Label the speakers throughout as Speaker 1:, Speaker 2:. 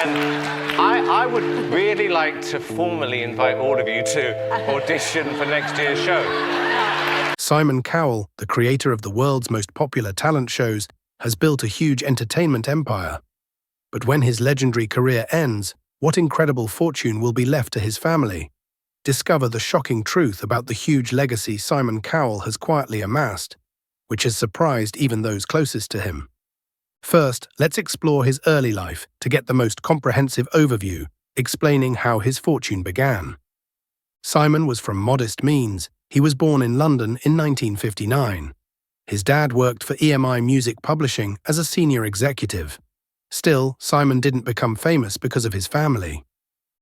Speaker 1: And I would really like to formally invite all of you to audition for next year's show.
Speaker 2: Simon Cowell, the creator of the world's most popular talent shows, has built a huge entertainment empire. But when his legendary career ends, what incredible fortune will be left to his family? Discover the shocking truth about the huge legacy Simon Cowell has quietly amassed, which has surprised even those closest to him. First, let's explore his early life to get the most comprehensive overview, explaining how his fortune began. Simon was from modest means. He was born in London in 1959. His dad worked for EMI Music Publishing as a senior executive. Still, Simon didn't become famous because of his family.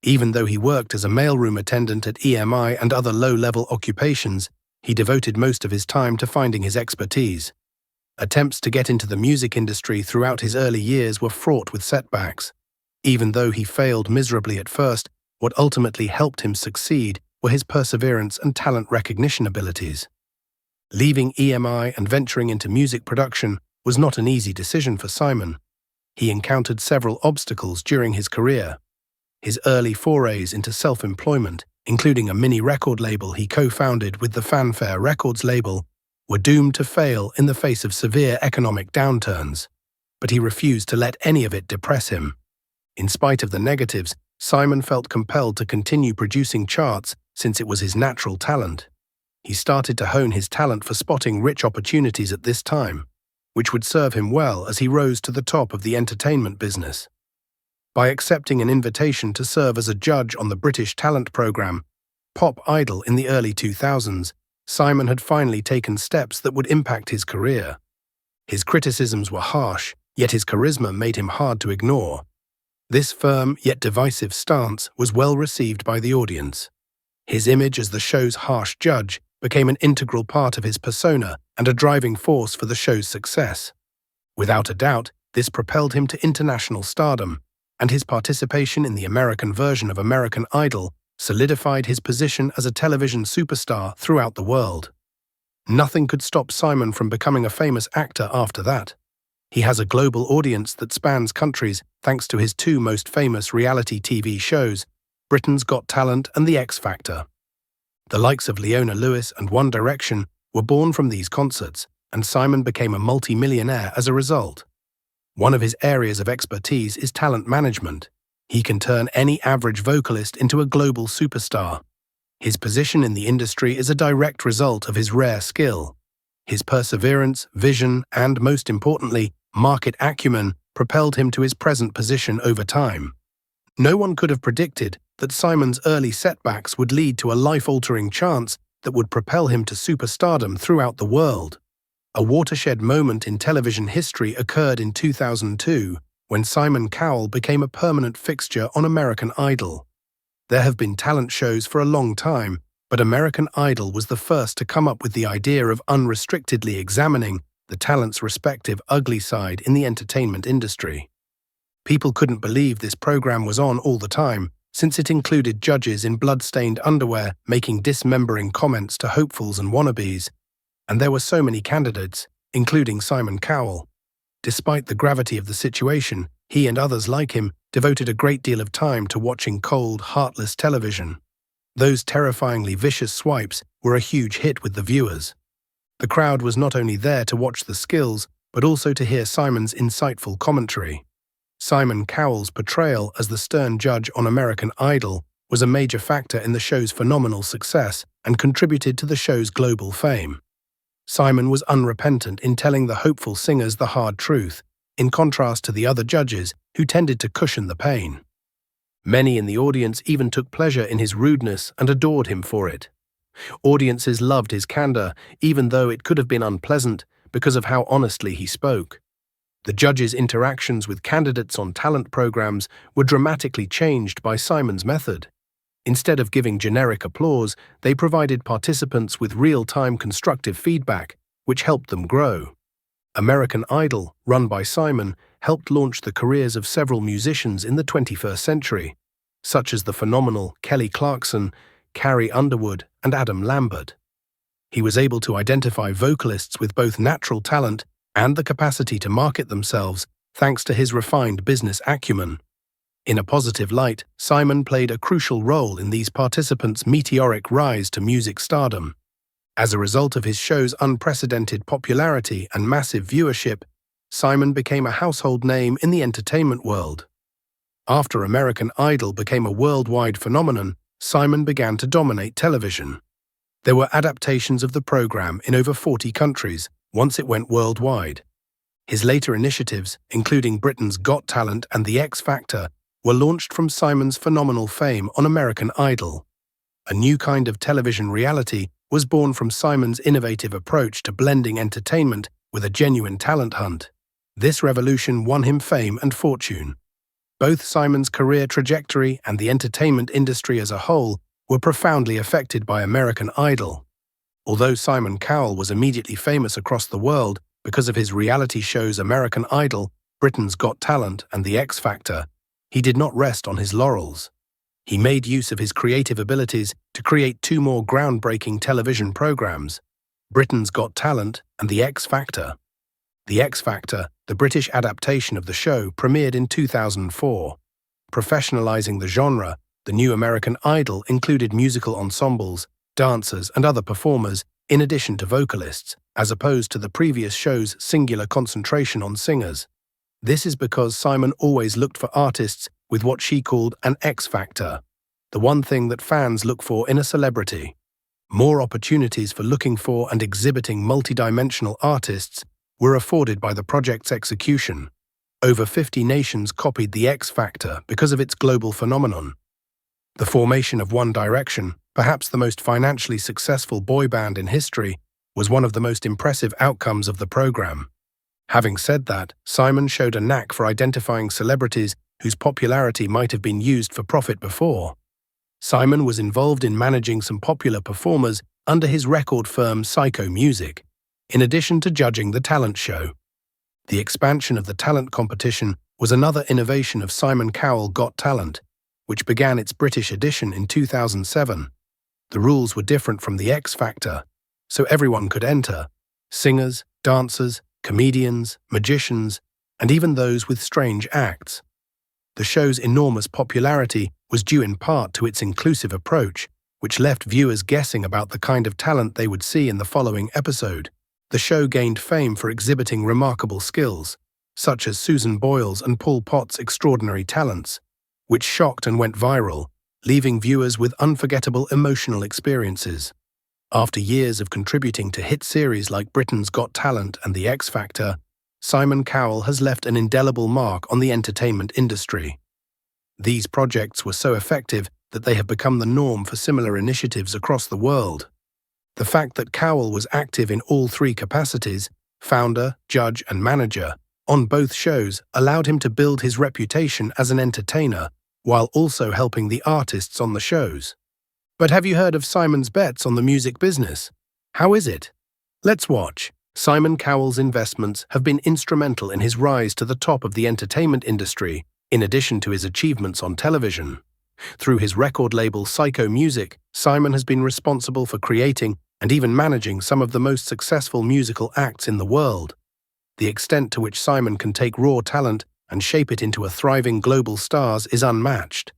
Speaker 2: Even though he worked as a mailroom attendant at EMI and other low-level occupations, he devoted most of his time to finding his expertise. Attempts to get into the music industry throughout his early years were fraught with setbacks. Even though he failed miserably at first, what ultimately helped him succeed were his perseverance and talent recognition abilities. Leaving EMI and venturing into music production was not an easy decision for Simon. He encountered several obstacles during his career. His early forays into self-employment, including a mini record label he co-founded with the Fanfare Records label, were doomed to fail in the face of severe economic downturns. But he refused to let any of it depress him. In spite of the negatives, Simon felt compelled to continue producing charts since it was his natural talent. He started to hone his talent for spotting rich opportunities at this time, which would serve him well as he rose to the top of the entertainment business. By accepting an invitation to serve as a judge on the British talent program, Pop Idol in the early 2000s, Simon had finally taken steps that would impact his career. His criticisms were harsh, yet his charisma made him hard to ignore. This firm yet divisive stance was well received by the audience. His image as the show's harsh judge became an integral part of his persona and a driving force for the show's success. Without a doubt, this propelled him to international stardom, and his participation in the American version of American Idol solidified his position as a television superstar throughout the world. Nothing could stop Simon from becoming a famous actor after that. He has a global audience that spans countries thanks to his two most famous reality TV shows, Britain's Got Talent and The X Factor. The likes of Leona Lewis and One Direction were born from these concerts, and Simon became a multi-millionaire as a result. One of his areas of expertise is talent management. He can turn any average vocalist into a global superstar. His position in the industry is a direct result of his rare skill. His perseverance, vision, and, most importantly, market acumen propelled him to his present position over time. No one could have predicted that Simon's early setbacks would lead to a life-altering chance that would propel him to superstardom throughout the world. A watershed moment in television history occurred in 2002, when Simon Cowell became a permanent fixture on American Idol. There have been talent shows for a long time, but American Idol was the first to come up with the idea of unrestrictedly examining the talent's respective ugly side in the entertainment industry. People couldn't believe this program was on all the time, since it included judges in blood-stained underwear making dismembering comments to hopefuls and wannabes, and there were so many candidates, including Simon Cowell. Despite the gravity of the situation, he and others like him devoted a great deal of time to watching cold, heartless television. Those terrifyingly vicious swipes were a huge hit with the viewers. The crowd was not only there to watch the skills, but also to hear Simon's insightful commentary. Simon Cowell's portrayal as the stern judge on American Idol was a major factor in the show's phenomenal success and contributed to the show's global fame. Simon was unrepentant in telling the hopeful singers the hard truth, in contrast to the other judges who tended to cushion the pain. Many in the audience even took pleasure in his rudeness and adored him for it. Audiences loved his candor, even though it could have been unpleasant because of how honestly he spoke. The judges' interactions with candidates on talent programs were dramatically changed by Simon's method. Instead of giving generic applause, they provided participants with real-time constructive feedback, which helped them grow. American Idol, run by Simon, helped launch the careers of several musicians in the 21st century, such as the phenomenal Kelly Clarkson, Carrie Underwood, and Adam Lambert. He was able to identify vocalists with both natural talent and the capacity to market themselves thanks to his refined business acumen. In a positive light, Simon played a crucial role in these participants' meteoric rise to music stardom. As a result of his show's unprecedented popularity and massive viewership, Simon became a household name in the entertainment world. After American Idol became a worldwide phenomenon, Simon began to dominate television. There were adaptations of the program in over 40 countries once it went worldwide. His later initiatives, including Britain's Got Talent and The X Factor, were launched from Simon's phenomenal fame on American Idol. A new kind of television reality was born from Simon's innovative approach to blending entertainment with a genuine talent hunt. This revolution won him fame and fortune. Both Simon's career trajectory and the entertainment industry as a whole were profoundly affected by American Idol. Although Simon Cowell was immediately famous across the world because of his reality shows American Idol, Britain's Got Talent, and The X Factor, he did not rest on his laurels. He made use of his creative abilities to create two more groundbreaking television programs, Britain's Got Talent and The X Factor. The X Factor, the British adaptation of the show, premiered in 2004. Professionalizing the genre, the new American Idol included musical ensembles, dancers, and other performers, in addition to vocalists, as opposed to the previous show's singular concentration on singers. This is because Simon always looked for artists with what she called an X factor, the one thing that fans look for in a celebrity. More opportunities for looking for and exhibiting multidimensional artists were afforded by the project's execution. Over 50 nations copied the X Factor because of its global phenomenon. The formation of One Direction, perhaps the most financially successful boy band in history, was one of the most impressive outcomes of the program. Having said that, Simon showed a knack for identifying celebrities whose popularity might have been used for profit before. Simon was involved in managing some popular performers under his record firm Psycho Music, in addition to judging the talent show. The expansion of the talent competition was another innovation of Simon Cowell Got Talent, which began its British edition in 2007. The rules were different from the X Factor, so everyone could enter: singers, dancers, comedians, magicians, and even those with strange acts. The show's enormous popularity was due in part to its inclusive approach, which left viewers guessing about the kind of talent they would see in the following episode. The show gained fame for exhibiting remarkable skills, such as Susan Boyle's and Paul Potts' extraordinary talents, which shocked and went viral, leaving viewers with unforgettable emotional experiences. After years of contributing to hit series like Britain's Got Talent and The X Factor, Simon Cowell has left an indelible mark on the entertainment industry. These projects were so effective that they have become the norm for similar initiatives across the world. The fact that Cowell was active in all three capacities, founder, judge, and manager, on both shows allowed him to build his reputation as an entertainer while also helping the artists on the shows. But have you heard of Simon's bets on the music business? How is it? Let's watch. Simon Cowell's investments have been instrumental in his rise to the top of the entertainment industry, in addition to his achievements on television. Through his record label Psycho Music, Simon has been responsible for creating and even managing some of the most successful musical acts in the world. The extent to which Simon can take raw talent and shape it into a thriving global stars is unmatched.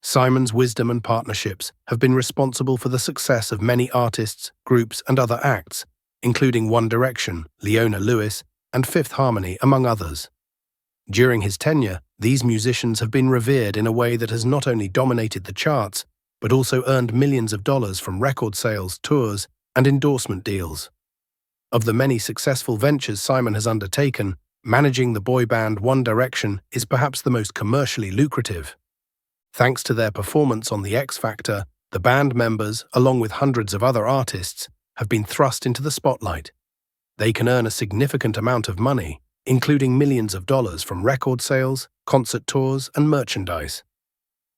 Speaker 2: Simon's wisdom and partnerships have been responsible for the success of many artists, groups, and other acts, including One Direction, Leona Lewis, and Fifth Harmony, among others. During his tenure, these musicians have been revered in a way that has not only dominated the charts, but also earned millions of dollars from record sales, tours, and endorsement deals. Of the many successful ventures Simon has undertaken, managing the boy band One Direction is perhaps the most commercially lucrative. Thanks to their performance on The X Factor, the band members, along with hundreds of other artists, have been thrust into the spotlight. They can earn a significant amount of money, including millions of dollars from record sales, concert tours, and merchandise.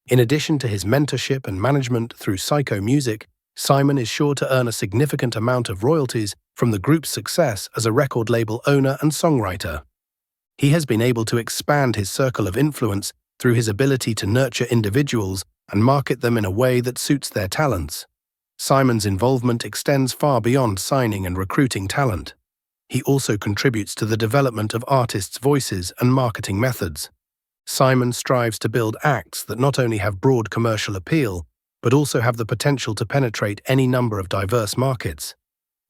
Speaker 2: In addition to his mentorship and management through Psycho Music, Simon is sure to earn a significant amount of royalties from the group's success as a record label owner and songwriter. He has been able to expand his circle of influence through his ability to nurture individuals and market them in a way that suits their talents. Simon's involvement extends far beyond signing and recruiting talent. He also contributes to the development of artists' voices and marketing methods. Simon strives to build acts that not only have broad commercial appeal, but also have the potential to penetrate any number of diverse markets.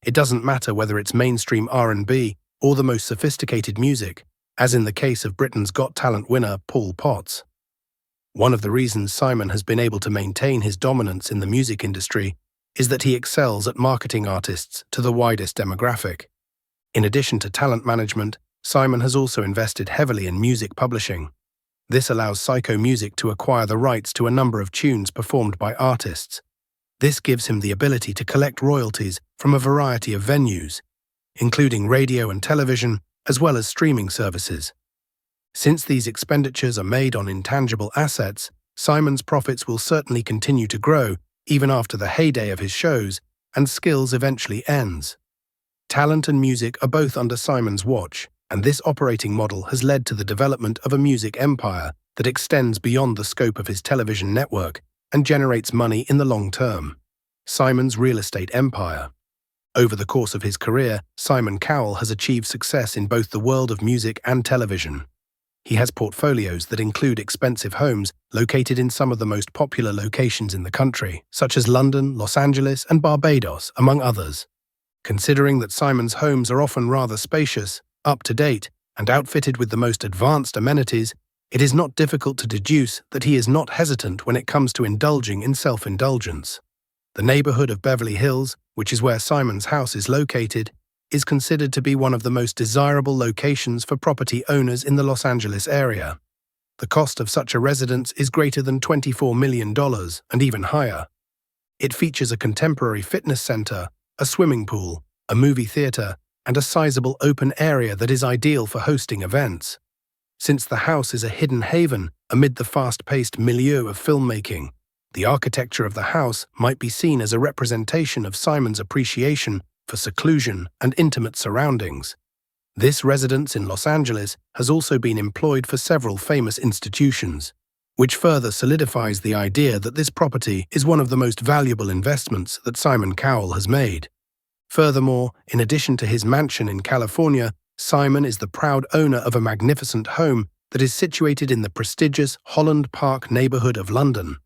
Speaker 2: It doesn't matter whether it's mainstream R&B or the most sophisticated music, as in the case of Britain's Got Talent winner Paul Potts. One of the reasons Simon has been able to maintain his dominance in the music industry is that he excels at marketing artists to the widest demographic. In addition to talent management, Simon has also invested heavily in music publishing. This allows Psycho Music to acquire the rights to a number of tunes performed by artists. This gives him the ability to collect royalties from a variety of venues, including radio and television, as well as streaming services. Since these expenditures are made on intangible assets, Simon's profits will certainly continue to grow even after the heyday of his shows and skills eventually ends. Talent and music are both under Simon's watch, and this operating model has led to the development of a music empire that extends beyond the scope of his television network and generates money in the long term. Simon's real estate empire. Over the course of his career, Simon Cowell has achieved success in both the world of music and television. He has portfolios that include expensive homes located in some of the most popular locations in the country, such as London, Los Angeles, and Barbados, among others. Considering that Simon's homes are often rather spacious, up-to-date, and outfitted with the most advanced amenities, it is not difficult to deduce that he is not hesitant when it comes to indulging in self-indulgence. The neighborhood of Beverly Hills, which is where Simon's house is located, is considered to be one of the most desirable locations for property owners in the Los Angeles area. The cost of such a residence is greater than $24 million and even higher. It features a contemporary fitness center, a swimming pool, a movie theater, and a sizable open area that is ideal for hosting events. Since the house is a hidden haven amid the fast-paced milieu of filmmaking, the architecture of the house might be seen as a representation of Simon's appreciation for seclusion and intimate surroundings. This residence in Los Angeles has also been employed for several famous institutions, which further solidifies the idea that this property is one of the most valuable investments that Simon Cowell has made. Furthermore, in addition to his mansion in California, Simon is the proud owner of a magnificent home that is situated in the prestigious Holland Park neighborhood of London.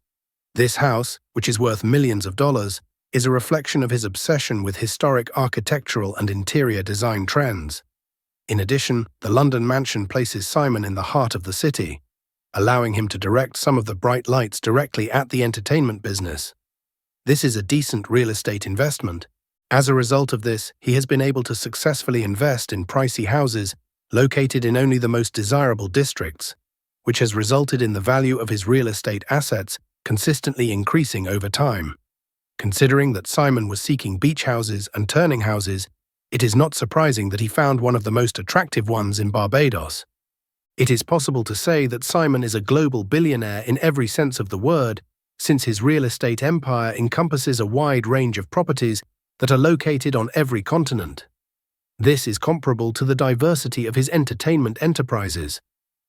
Speaker 2: This house, which is worth millions of dollars, is a reflection of his obsession with historic architectural and interior design trends. In addition, the London mansion places Simon in the heart of the city, allowing him to direct some of the bright lights directly at the entertainment business. This is a decent real estate investment. As a result of this, he has been able to successfully invest in pricey houses located in only the most desirable districts, which has resulted in the value of his real estate assets consistently increasing over time. Considering that Simon was seeking beach houses and turning houses, it is not surprising that he found one of the most attractive ones in Barbados. It is possible to say that Simon is a global billionaire in every sense of the word, since his real estate empire encompasses a wide range of properties that are located on every continent. This is comparable to the diversity of his entertainment enterprises.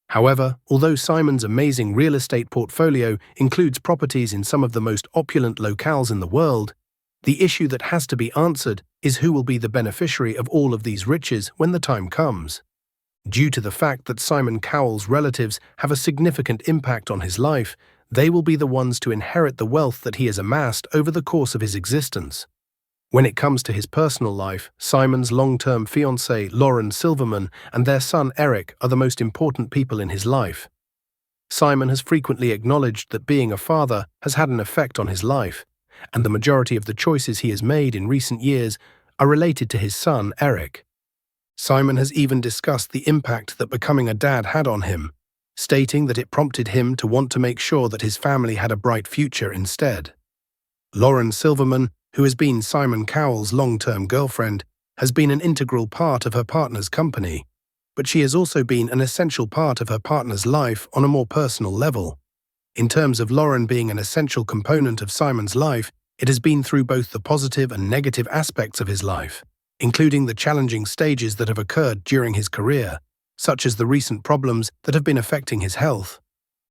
Speaker 2: However, although Simon's amazing real estate portfolio includes properties in some of the most opulent locales in the world, the issue that has to be answered is who will be the beneficiary of all of these riches when the time comes. Due to the fact that Simon Cowell's relatives have a significant impact on his life, they will be the ones to inherit the wealth that he has amassed over the course of his existence. When it comes to his personal life, Simon's long-term fiancée, Lauren Silverman, and their son, Eric, are the most important people in his life. Simon has frequently acknowledged that being a father has had an effect on his life, and the majority of the choices he has made in recent years are related to his son, Eric. Simon has even discussed the impact that becoming a dad had on him, stating that it prompted him to want to make sure that his family had a bright future instead. Lauren Silverman, who has been Simon Cowell's long-term girlfriend, has been an integral part of her partner's company, but she has also been an essential part of her partner's life on a more personal level. In terms of Lauren being an essential component of Simon's life, it has been through both the positive and negative aspects of his life, including the challenging stages that have occurred during his career, such as the recent problems that have been affecting his health.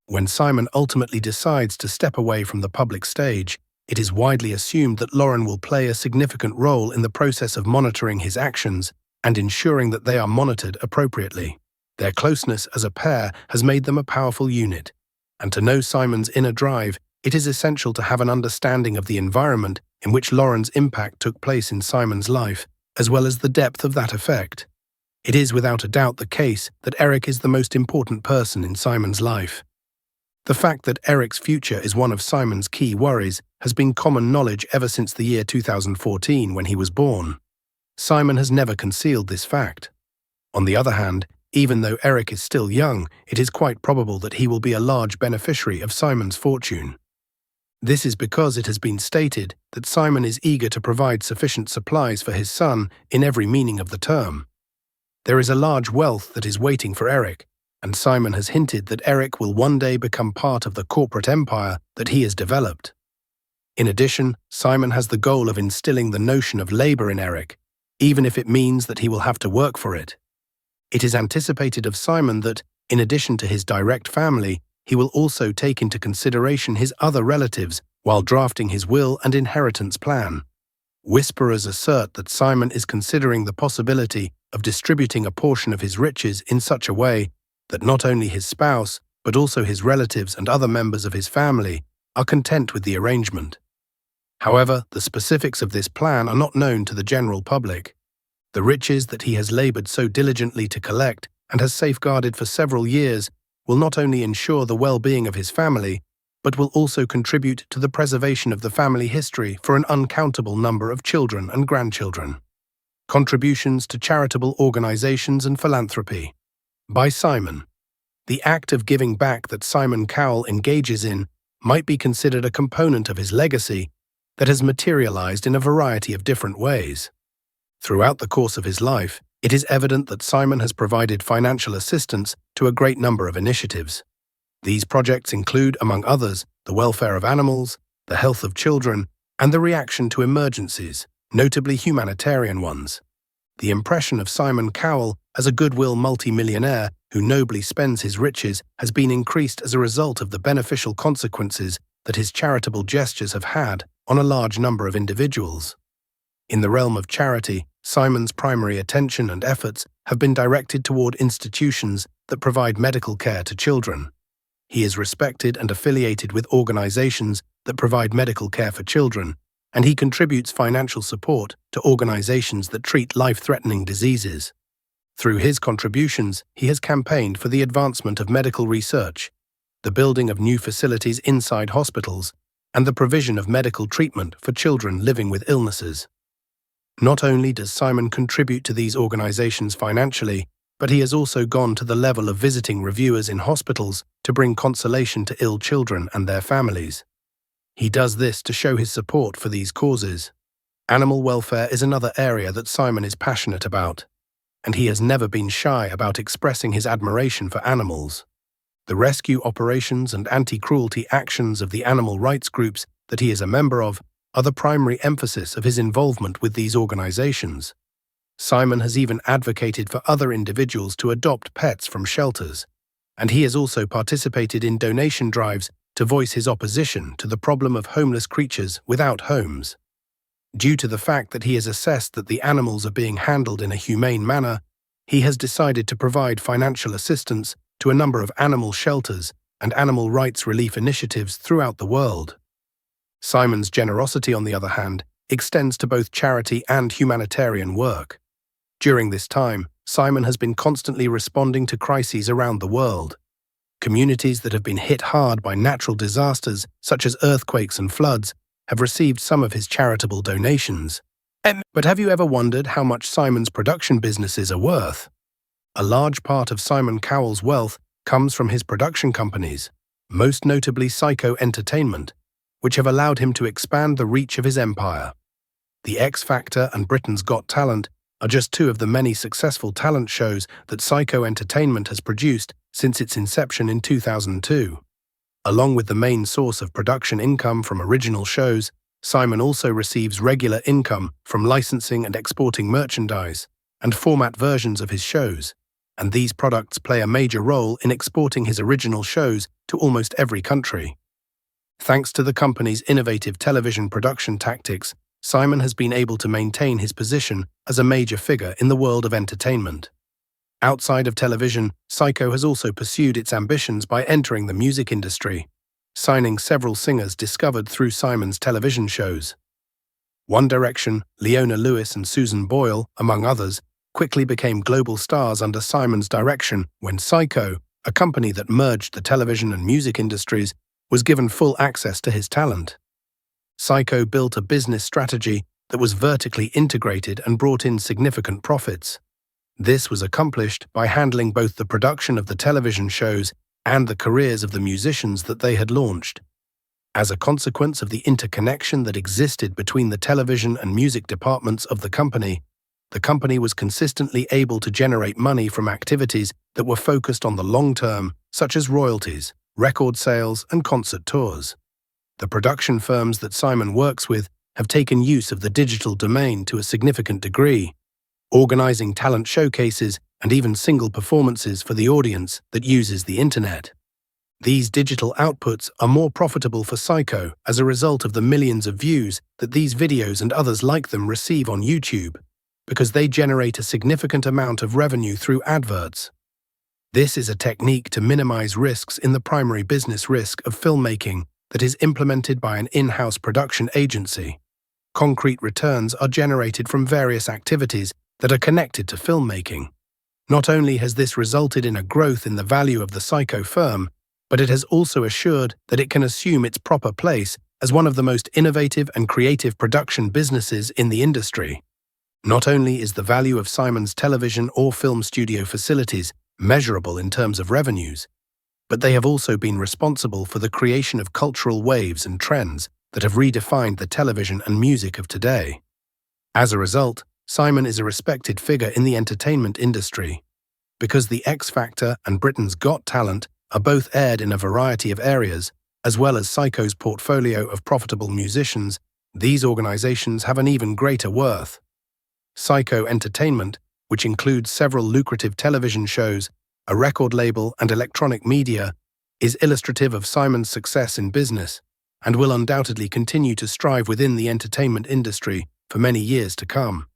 Speaker 2: When Simon ultimately decides to step away from the public stage, it is widely assumed that Lauren will play a significant role in the process of monitoring his actions and ensuring that they are monitored appropriately. Their closeness as a pair has made them a powerful unit, and to know Simon's inner drive, it is essential to have an understanding of the environment in which Lauren's impact took place in Simon's life, as well as the depth of that effect. It is without a doubt the case that Eric is the most important person in Simon's life. The fact that Eric's future is one of Simon's key worries has been common knowledge ever since the year 2014 when he was born. Simon has never concealed this fact. On the other hand, even though Eric is still young, it is quite probable that he will be a large beneficiary of Simon's fortune. This is because it has been stated that Simon is eager to provide sufficient supplies for his son in every meaning of the term. There is a large wealth that is waiting for Eric, and Simon has hinted that Eric will one day become part of the corporate empire that he has developed. In addition, Simon has the goal of instilling the notion of labor in Eric, even if it means that he will have to work for it. It is anticipated of Simon that, in addition to his direct family, he will also take into consideration his other relatives while drafting his will and inheritance plan. Whisperers assert that Simon is considering the possibility of distributing a portion of his riches in such a way that not only his spouse, but also his relatives and other members of his family are content with the arrangement. However, the specifics of this plan are not known to the general public. The riches that he has labored so diligently to collect and has safeguarded for several years will not only ensure the well-being of his family, but will also contribute to the preservation of the family history for an uncountable number of children and grandchildren. Contributions to charitable organizations and philanthropy. By Simon. The act of giving back that Simon Cowell engages in might be considered a component of his legacy that has materialized in a variety of different ways. Throughout the course of his life, it is evident that Simon has provided financial assistance to a great number of initiatives. These projects include, among others, the welfare of animals, the health of children, and the reaction to emergencies, notably humanitarian ones. The impression of Simon Cowell as a goodwill multimillionaire who nobly spends his riches has been increased as a result of the beneficial consequences that his charitable gestures have had on a large number of individuals. In the realm of charity, Simon's primary attention and efforts have been directed toward institutions that provide medical care to children. He is respected and affiliated with organizations that provide medical care for children, and he contributes financial support to organizations that treat life-threatening diseases. Through his contributions, he has campaigned for the advancement of medical research, the building of new facilities inside hospitals, and the provision of medical treatment for children living with illnesses. Not only does Simon contribute to these organizations financially, but he has also gone to the level of visiting reviewers in hospitals to bring consolation to ill children and their families. He does this to show his support for these causes. Animal welfare is another area that Simon is passionate about, and he has never been shy about expressing his admiration for animals. The rescue operations and anti-cruelty actions of the animal rights groups that he is a member of are the primary emphasis of his involvement with these organizations. Simon has even advocated for other individuals to adopt pets from shelters, and he has also participated in donation drives to voice his opposition to the problem of homeless creatures without homes. Due to the fact that he has assessed that the animals are being handled in a humane manner, he has decided to provide financial assistance to a number of animal shelters and animal rights relief initiatives throughout the world. Simon's generosity, on the other hand, extends to both charity and humanitarian work. During this time, Simon has been constantly responding to crises around the world. Communities that have been hit hard by natural disasters, such as earthquakes and floods, have received some of his charitable donations. But have you ever wondered how much Simon's production businesses are worth? A large part of Simon Cowell's wealth comes from his production companies, most notably Psycho Entertainment, which have allowed him to expand the reach of his empire. The X Factor and Britain's Got Talent are just two of the many successful talent shows that Psycho Entertainment has produced since its inception in 2002. Along with the main source of production income from original shows, Simon also receives regular income from licensing and exporting merchandise and format versions of his shows, and these products play a major role in exporting his original shows to almost every country. Thanks to the company's innovative television production tactics, Simon has been able to maintain his position as a major figure in the world of entertainment. Outside of television, Psycho has also pursued its ambitions by entering the music industry, signing several singers discovered through Simon's television shows. One Direction, Leona Lewis and Susan Boyle, among others, quickly became global stars under Simon's direction when Psycho, a company that merged the television and music industries, was given full access to his talent. Psycho built a business strategy that was vertically integrated and brought in significant profits. This was accomplished by handling both the production of the television shows and the careers of the musicians that they had launched. As a consequence of the interconnection that existed between the television and music departments of the company was consistently able to generate money from activities that were focused on the long term, such as royalties, record sales, and concert tours. The production firms that Simon works with have taken use of the digital domain to a significant degree, organizing talent showcases and even single performances for the audience that uses the internet. These digital outputs are more profitable for Psycho as a result of the millions of views that these videos and others like them receive on YouTube, because they generate a significant amount of revenue through adverts. This is a technique to minimize risks in the primary business risk of filmmaking that is implemented by an in-house production agency. Concrete returns are generated from various activities that are connected to filmmaking. Not only has this resulted in a growth in the value of the Psycho firm, but it has also assured that it can assume its proper place as one of the most innovative and creative production businesses in the industry. Not only is the value of Simon's television or film studio facilities measurable in terms of revenues, but they have also been responsible for the creation of cultural waves and trends that have redefined the television and music of today. As a result, Simon is a respected figure in the entertainment industry. Because The X Factor and Britain's Got Talent are both aired in a variety of areas, as well as Psycho's portfolio of profitable musicians, these organizations have an even greater worth. Psycho Entertainment, which includes several lucrative television shows, a record label, and electronic media, is illustrative of Simon's success in business and will undoubtedly continue to strive within the entertainment industry for many years to come.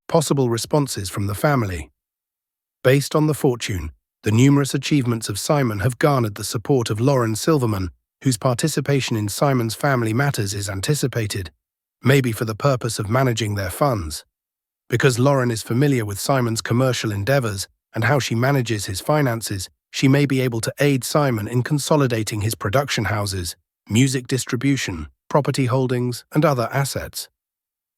Speaker 2: Possible responses from the family. Based on the fortune, the numerous achievements of Simon have garnered the support of Lauren Silverman, whose participation in Simon's family matters is anticipated, maybe for the purpose of managing their funds. Because Lauren is familiar with Simon's commercial endeavors and how she manages his finances, she may be able to aid Simon in consolidating his production houses, music distribution, property holdings, and other assets.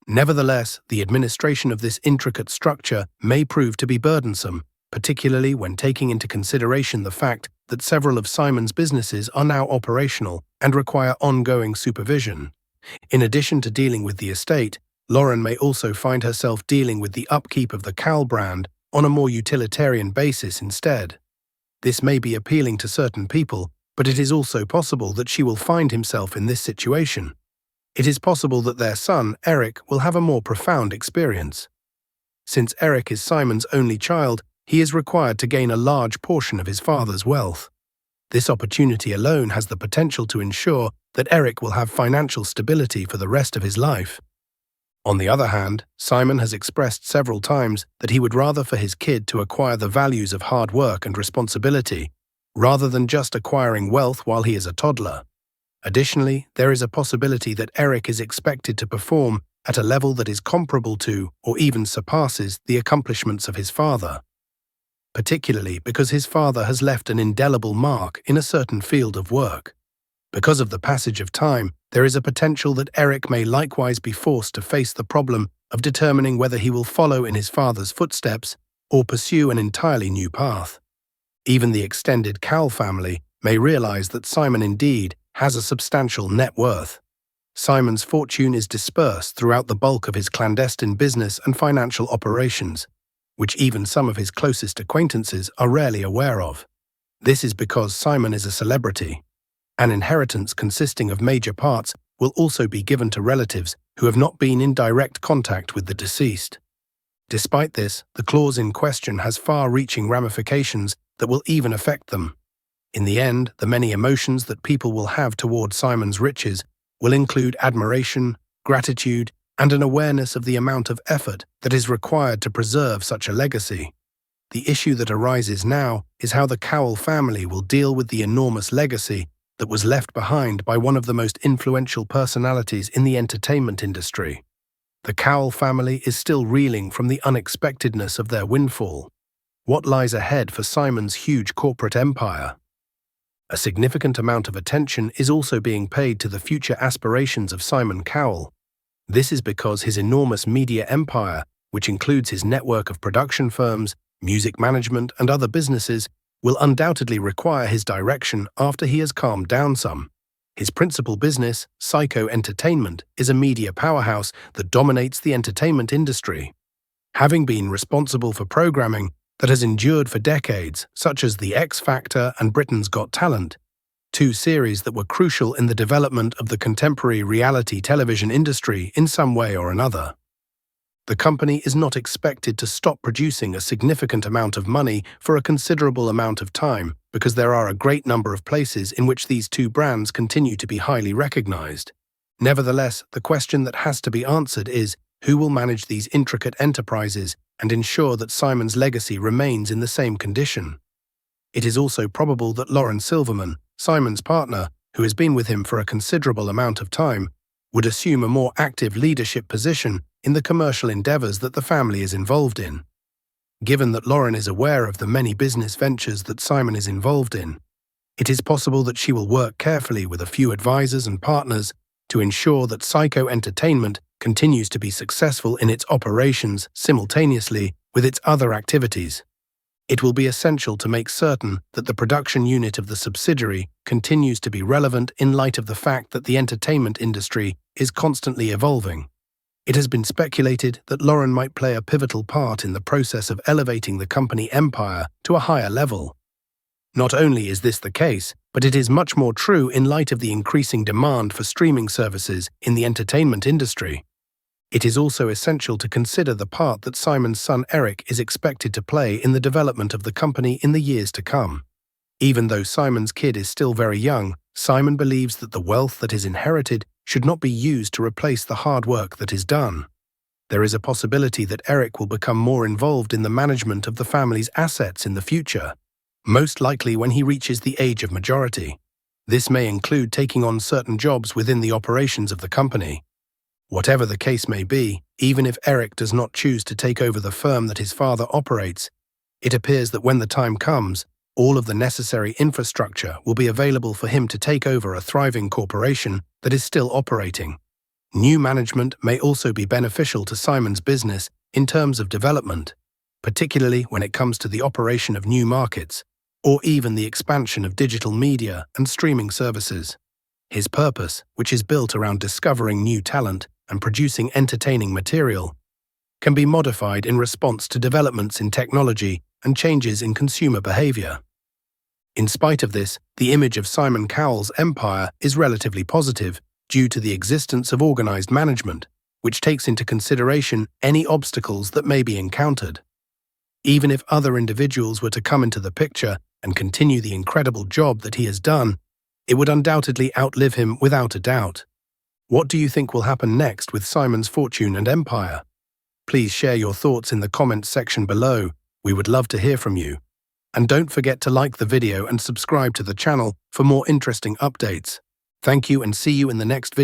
Speaker 2: Nevertheless, the administration of this intricate structure may prove to be burdensome, particularly when taking into consideration the fact that several of Simon's businesses are now operational and require ongoing supervision. In addition to dealing with the estate, Lauren may also find herself dealing with the upkeep of the Cowell brand on a more utilitarian basis instead. This may be appealing to certain people, but it is also possible that she will find himself in this situation. It is possible that their son, Eric, will have a more profound experience. Since Eric is Simon's only child, he is required to gain a large portion of his father's wealth. This opportunity alone has the potential to ensure that Eric will have financial stability for the rest of his life. On the other hand, Simon has expressed several times that he would rather for his kid to acquire the values of hard work and responsibility, rather than just acquiring wealth while he is a toddler. Additionally, there is a possibility that Eric is expected to perform at a level that is comparable to or even surpasses the accomplishments of his father, particularly because his father has left an indelible mark in a certain field of work. Because of the passage of time, there is a potential that Eric may likewise be forced to face the problem of determining whether he will follow in his father's footsteps or pursue an entirely new path. Even the extended Cowell family may realize that Simon indeed has a substantial net worth. Simon's fortune is dispersed throughout the bulk of his clandestine business and financial operations, which even some of his closest acquaintances are rarely aware of. This is because Simon is a celebrity. An inheritance consisting of major parts will also be given to relatives who have not been in direct contact with the deceased. Despite this, the clause in question has far-reaching ramifications that will even affect them. In the end, the many emotions that people will have toward Simon's riches will include admiration, gratitude, and an awareness of the amount of effort that is required to preserve such a legacy. the issue that arises now is how the Cowell family will deal with the enormous legacy that was left behind by one of the most influential personalities in the entertainment industry. The Cowell family is still reeling from the unexpectedness of their windfall. What lies ahead for Simon's huge corporate empire? A significant amount of attention is also being paid to the future aspirations of Simon Cowell. This is because his enormous media empire, which includes his network of production firms, music management, and other businesses, will undoubtedly require his direction after he has calmed down some. His principal business, Psycho Entertainment, is a media powerhouse that dominates the entertainment industry. Having been responsible for programming that has endured for decades, such as The X Factor and Britain's Got Talent, two series that were crucial in the development of the contemporary reality television industry in some way or another. The company is not expected to stop producing a significant amount of money for a considerable amount of time because there are a great number of places in which these two brands continue to be highly recognized. Nevertheless, the question that has to be answered is, who will manage these intricate enterprises and ensure that Simon's legacy remains in the same condition? It is also probable that Lauren Silverman, Simon's partner, who has been with him for a considerable amount of time, would assume a more active leadership position in the commercial endeavors that the family is involved in. Given that Lauren is aware of the many business ventures that Simon is involved in, it is possible that she will work carefully with a few advisors and partners to ensure that Psycho Entertainment continues to be successful in its operations simultaneously with its other activities. It will be essential to make certain that the production unit of the subsidiary continues to be relevant in light of the fact that the entertainment industry is constantly evolving. It has been speculated that Lauren might play a pivotal part in the process of elevating the company empire to a higher level. Not only is this the case, but it is much more true in light of the increasing demand for streaming services in the entertainment industry. It is also essential to consider the part that Simon's son Eric is expected to play in the development of the company in the years to come. Even though Simon's kid is still very young, Simon believes that the wealth that is inherited should not be used to replace the hard work that is done. There is a possibility that Eric will become more involved in the management of the family's assets in the future, most likely when he reaches the age of majority. This may include taking on certain jobs within the operations of the company. Whatever the case may be, even if Eric does not choose to take over the firm that his father operates, it appears that when the time comes, all of the necessary infrastructure will be available for him to take over a thriving corporation that is still operating. New management may also be beneficial to Simon's business in terms of development, particularly when it comes to the operation of new markets, or even the expansion of digital media and streaming services. His purpose, which is built around discovering new talent and producing entertaining material, can be modified in response to developments in technology and changes in consumer behavior. In spite of this, the image of Simon Cowell's empire is relatively positive due to the existence of organized management, which takes into consideration any obstacles that may be encountered. Even if other individuals were to come into the picture and continue the incredible job that he has done, it would undoubtedly outlive him without a doubt. What do you think will happen next with Simon's fortune and empire? Please share your thoughts in the comments section below. We would love to hear from you. And don't forget to like the video and subscribe to the channel for more interesting updates. Thank you and see you in the next video.